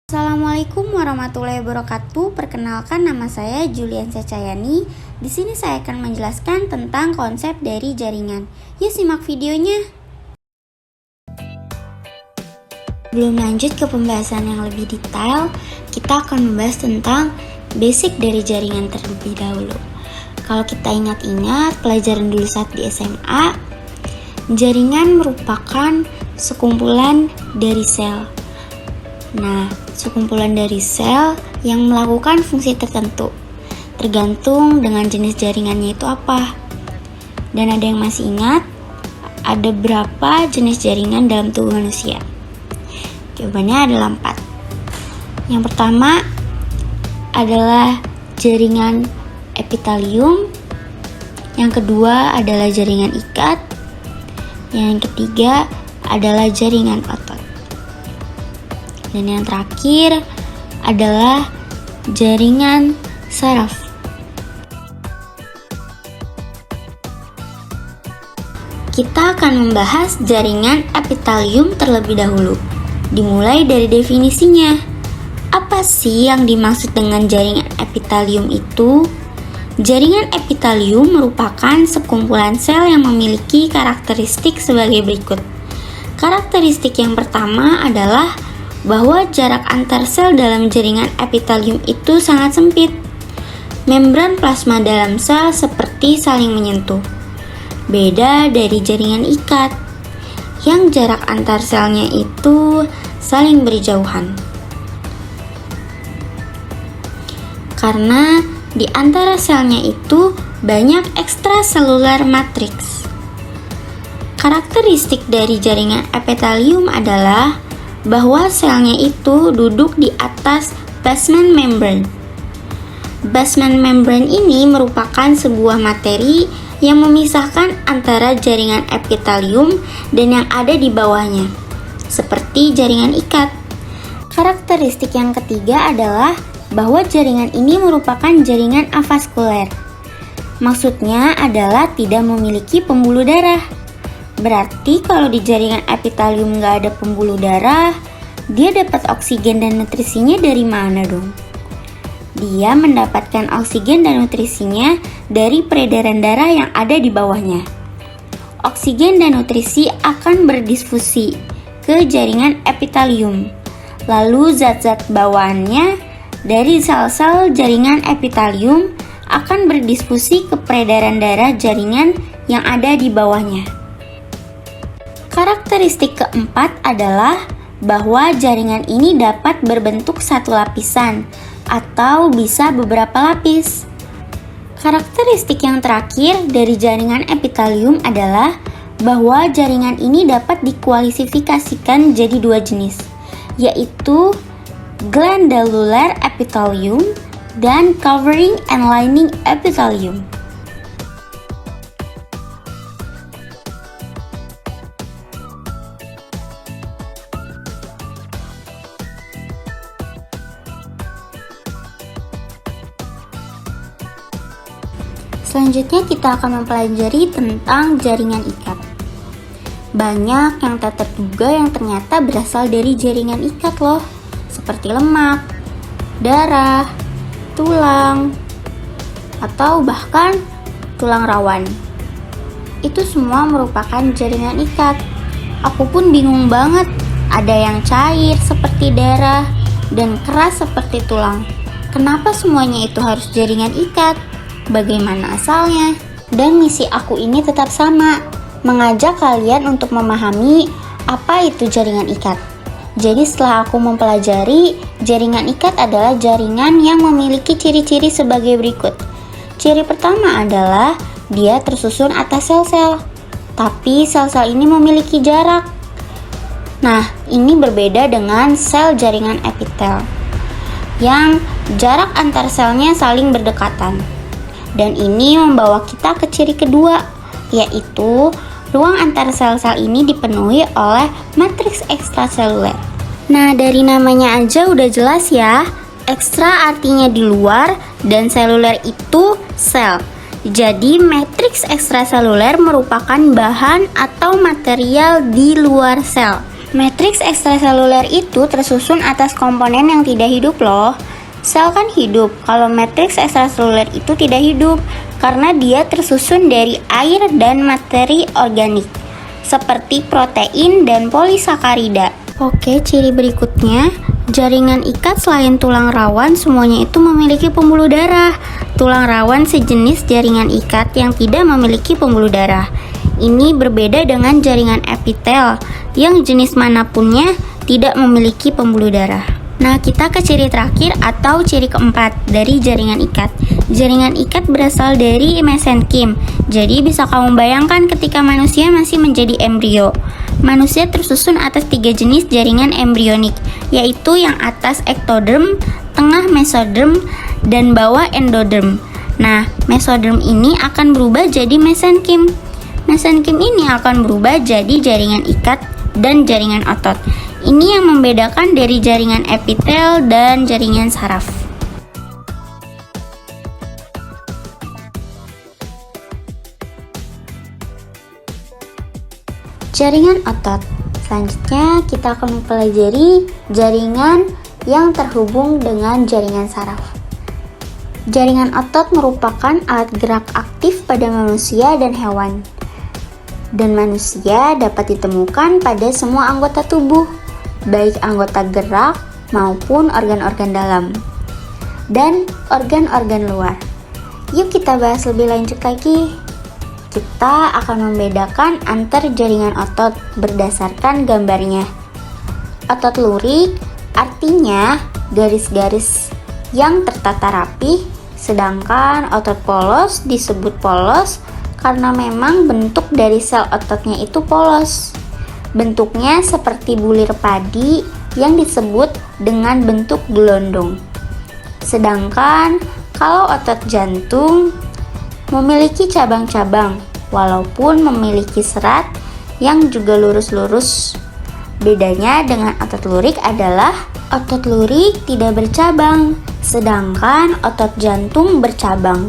Assalamualaikum warahmatullahi wabarakatuh. Perkenalkan, nama saya Julian Cacayani. Di sini saya akan menjelaskan tentang konsep dari jaringan. Yuk simak videonya. Sebelum lanjut ke pembahasan yang lebih detail, kita akan membahas tentang basic dari jaringan terlebih dahulu. Kalau kita ingat-ingat pelajaran dulu saat di SMA, jaringan merupakan sekumpulan dari sel. Nah, sekumpulan dari sel yang melakukan fungsi tertentu, tergantung dengan jenis jaringannya itu apa. Dan ada yang masih ingat, ada berapa jenis jaringan dalam tubuh manusia? Jawabannya adalah 4. Yang pertama adalah jaringan epitelium, yang kedua adalah jaringan ikat, yang ketiga adalah jaringan otot. Dan yang terakhir adalah jaringan saraf. Kita akan membahas jaringan epitelium terlebih dahulu. Dimulai dari definisinya. Apa sih yang dimaksud dengan jaringan epitelium itu? Jaringan epitelium merupakan sekumpulan sel yang memiliki karakteristik sebagai berikut. Karakteristik yang pertama adalah bahwa jarak antar sel dalam jaringan epitelium itu sangat sempit. Membran plasma dalam sel seperti saling menyentuh. Beda dari jaringan ikat, yang jarak antar selnya itu saling berjauhan. Karena di antara selnya itu banyak ekstraselular matriks. Karakteristik dari jaringan epitelium adalah bahwa selnya itu duduk di atas basement membrane. Basement membrane ini merupakan sebuah materi yang memisahkan antara jaringan epitelium dan yang ada di bawahnya, seperti jaringan ikat. Karakteristik yang ketiga adalah bahwa jaringan ini merupakan jaringan avaskuler. Maksudnya adalah tidak memiliki pembuluh darah. Berarti kalau di jaringan epitelium nggak ada pembuluh darah, dia dapat oksigen dan nutrisinya dari mana dong? Dia mendapatkan oksigen dan nutrisinya dari peredaran darah yang ada di bawahnya. Oksigen dan nutrisi akan berdifusi ke jaringan epitelium. Lalu zat-zat bawaannya dari sel-sel jaringan epitelium akan berdifusi ke peredaran darah jaringan yang ada di bawahnya. Karakteristik keempat adalah bahwa jaringan ini dapat berbentuk satu lapisan atau bisa beberapa lapis. Karakteristik yang terakhir dari jaringan epitelium adalah bahwa jaringan ini dapat dikualifikasikan jadi 2 jenis, yaitu glandular epithelium dan covering and lining epithelium. Selanjutnya kita akan mempelajari tentang jaringan ikat. Banyak yang tak terduga yang ternyata berasal dari jaringan ikat loh, seperti lemak, darah, tulang, atau bahkan tulang rawan. Itu semua merupakan jaringan ikat. Aku pun bingung banget, ada yang cair seperti darah dan keras seperti tulang. Kenapa semuanya itu harus jaringan ikat? Bagaimana asalnya? Dan misi aku ini tetap sama, mengajak kalian untuk memahami apa itu jaringan ikat. Jadi setelah aku mempelajari, jaringan ikat adalah jaringan yang memiliki ciri-ciri sebagai berikut. Ciri pertama adalah dia tersusun atas sel-sel, tapi sel-sel ini memiliki jarak. Nah, ini berbeda dengan sel jaringan epitel, yang jarak antar selnya saling berdekatan. Dan ini membawa kita ke ciri kedua, yaitu ruang antar sel-sel ini dipenuhi oleh matriks ekstraseluler. Nah, dari namanya aja udah jelas ya, ekstra artinya di luar dan seluler itu sel. Jadi, matriks ekstraseluler merupakan bahan atau material di luar sel. Matriks ekstraseluler itu tersusun atas komponen yang tidak hidup loh. Sel kan hidup, kalau matriks ekstraseluler itu tidak hidup karena dia tersusun dari air dan materi organik seperti protein dan polisakarida. Oke, ciri berikutnya, jaringan ikat selain tulang rawan semuanya itu memiliki pembuluh darah. Tulang rawan sejenis jaringan ikat yang tidak memiliki pembuluh darah. Ini berbeda dengan jaringan epitel yang jenis manapunnya tidak memiliki pembuluh darah. Nah, kita ke ciri terakhir atau ciri keempat dari jaringan ikat. Jaringan ikat berasal dari mesenkim. Jadi bisa kamu bayangkan ketika manusia masih menjadi embrio. Manusia tersusun atas 3 jenis jaringan embrionik, yaitu yang atas ektoderm, tengah mesoderm, dan bawah endoderm. Nah, mesoderm ini akan berubah jadi mesenkim. Mesenkim ini akan berubah jadi jaringan ikat dan jaringan otot. Ini yang membedakan dari jaringan epitel dan jaringan saraf. Jaringan otot. Selanjutnya kita akan mempelajari jaringan yang terhubung dengan jaringan saraf. Jaringan otot merupakan alat gerak aktif pada manusia dan hewan. Dan manusia dapat ditemukan pada semua anggota tubuh, baik anggota gerak maupun organ-organ dalam dan organ-organ luar. Yuk kita bahas lebih lanjut lagi. Kita akan membedakan antar jaringan otot berdasarkan gambarnya. Otot lurik artinya garis-garis yang tertata rapi, sedangkan otot polos disebut polos karena memang bentuk dari sel ototnya itu polos. Bentuknya seperti bulir padi yang disebut dengan bentuk gelondong. Sedangkan kalau otot jantung memiliki cabang-cabang, walaupun memiliki serat yang juga lurus-lurus. Bedanya dengan otot lurik adalah otot lurik tidak bercabang, sedangkan otot jantung bercabang.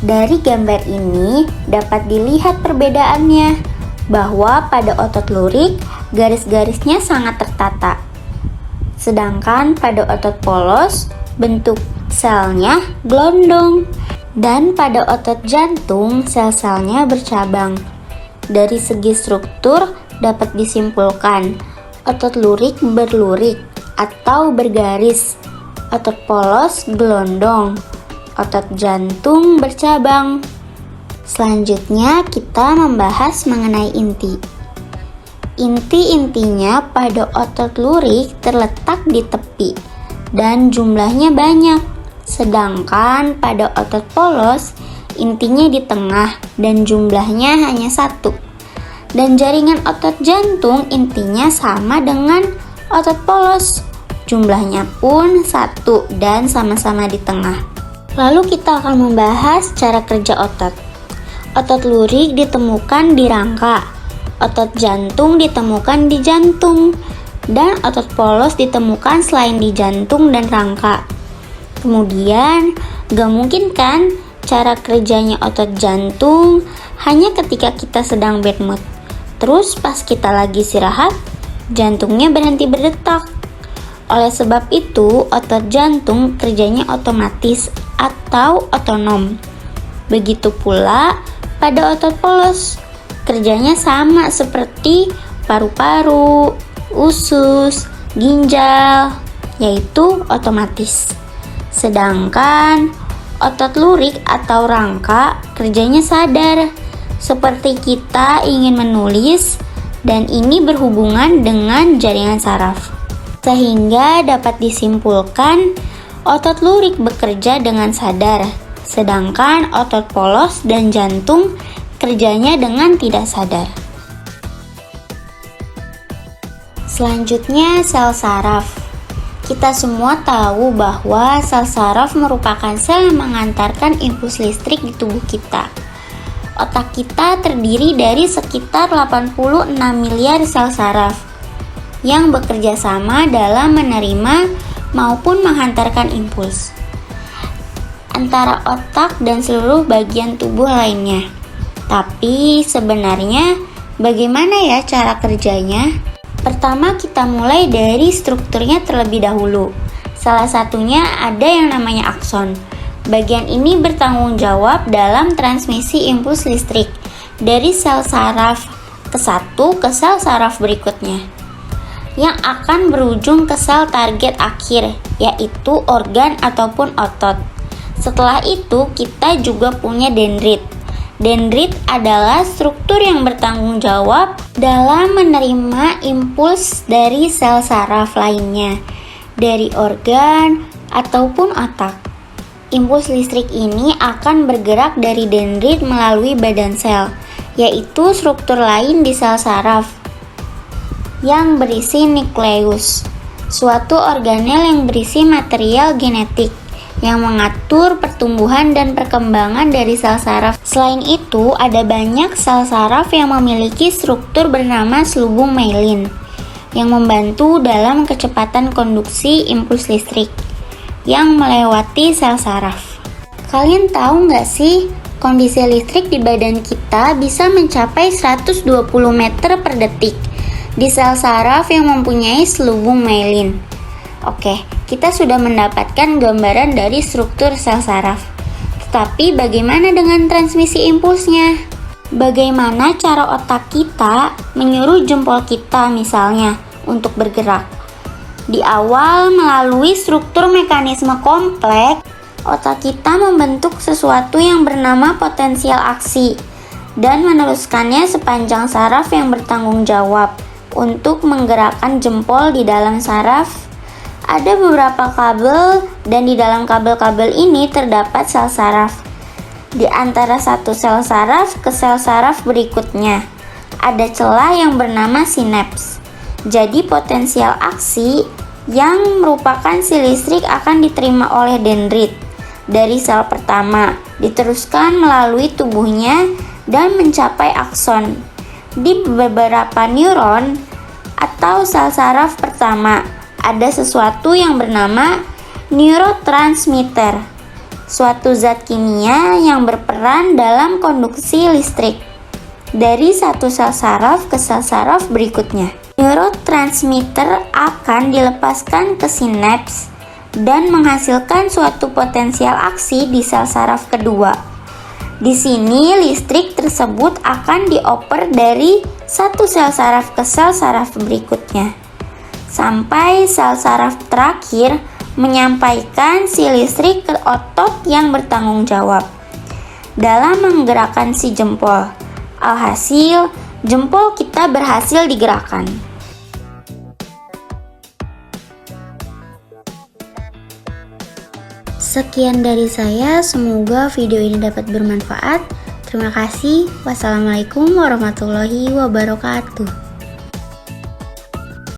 Dari gambar ini dapat dilihat perbedaannya, bahwa pada otot lurik garis-garisnya sangat tertata. Sedangkan pada otot polos bentuk selnya gelondong. Dan pada otot jantung, sel-selnya bercabang. Dari segi struktur dapat disimpulkan, otot lurik berlurik atau bergaris, otot polos gelondong, otot jantung bercabang. Selanjutnya kita membahas mengenai inti. Inti-intinya pada otot lurik terletak di tepi dan jumlahnya banyak. Sedangkan pada otot polos, intinya di tengah dan jumlahnya hanya 1. Dan jaringan otot jantung intinya sama dengan otot polos. Jumlahnya pun 1 dan sama-sama di tengah. Lalu kita akan membahas cara kerja otot. Otot lurik ditemukan di rangka, otot jantung ditemukan di jantung, dan otot polos ditemukan selain di jantung dan rangka. Kemudian, gak mungkin kan cara kerjanya otot jantung hanya ketika kita sedang bad mood. Terus pas kita lagi istirahat, jantungnya berhenti berdetak. Oleh sebab itu, otot jantung kerjanya otomatis atau otonom. Begitu pula pada otot polos, kerjanya sama seperti paru-paru, usus, ginjal, yaitu otomatis. Sedangkan otot lurik atau rangka kerjanya sadar, seperti kita ingin menulis, dan ini berhubungan dengan jaringan saraf. Sehingga dapat disimpulkan otot lurik bekerja dengan sadar, sedangkan otot polos dan jantung kerjanya dengan tidak sadar. Selanjutnya sel saraf. Kita semua tahu bahwa sel saraf merupakan sel yang mengantarkan impuls listrik di tubuh kita. Otak kita terdiri dari sekitar 86 miliar sel saraf yang bekerja sama dalam menerima maupun menghantarkan impuls antara otak dan seluruh bagian tubuh lainnya. Tapi sebenarnya bagaimana ya cara kerjanya? Pertama, kita mulai dari strukturnya terlebih dahulu. Salah satunya ada yang namanya akson. Bagian ini bertanggung jawab dalam transmisi impuls listrik dari sel saraf ke satu ke sel saraf berikutnya, yang akan berujung ke sel target akhir, yaitu organ ataupun otot. Setelah itu, kita juga punya dendrit. Dendrit adalah struktur yang bertanggung jawab dalam menerima impuls dari sel saraf lainnya, dari organ ataupun otak. Impuls listrik ini akan bergerak dari dendrit melalui badan sel, yaitu struktur lain di sel saraf yang berisi nukleus, suatu organel yang berisi material genetik yang mengatur pertumbuhan dan perkembangan dari sel saraf. Selain itu, ada banyak sel saraf yang memiliki struktur bernama selubung myelin yang membantu dalam kecepatan konduksi impuls listrik yang melewati sel saraf. Kalian tahu nggak sih, kondisi listrik di badan kita bisa mencapai 120 meter per detik di sel saraf yang mempunyai selubung myelin. Oke, kita sudah mendapatkan gambaran dari struktur sel saraf. Tetapi bagaimana dengan transmisi impulsnya? Bagaimana cara otak kita menyuruh jempol kita misalnya untuk bergerak? Di awal, melalui struktur mekanisme kompleks, otak kita membentuk sesuatu yang bernama potensial aksi dan meneruskannya sepanjang saraf yang bertanggung jawab untuk menggerakkan jempol di dalam saraf. Ada beberapa kabel dan di dalam kabel-kabel ini terdapat sel saraf. Di antara satu sel saraf ke sel saraf berikutnya, ada celah yang bernama sinaps. Jadi potensial aksi yang merupakan si listrik akan diterima oleh dendrit dari sel pertama, diteruskan melalui tubuhnya dan mencapai akson di beberapa neuron atau sel saraf pertama. Ada sesuatu yang bernama neurotransmitter, suatu zat kimia yang berperan dalam konduksi listrik dari satu sel saraf ke sel saraf berikutnya. Neurotransmitter akan dilepaskan ke sinaps dan menghasilkan suatu potensial aksi di sel saraf kedua. Di sini listrik tersebut akan dioper dari satu sel saraf ke sel saraf berikutnya, sampai sel saraf terakhir menyampaikan si listrik ke otot yang bertanggung jawab dalam menggerakkan si jempol. Alhasil, jempol kita berhasil digerakkan. Sekian dari saya, semoga video ini dapat bermanfaat. Terima kasih. Wassalamualaikum warahmatullahi wabarakatuh.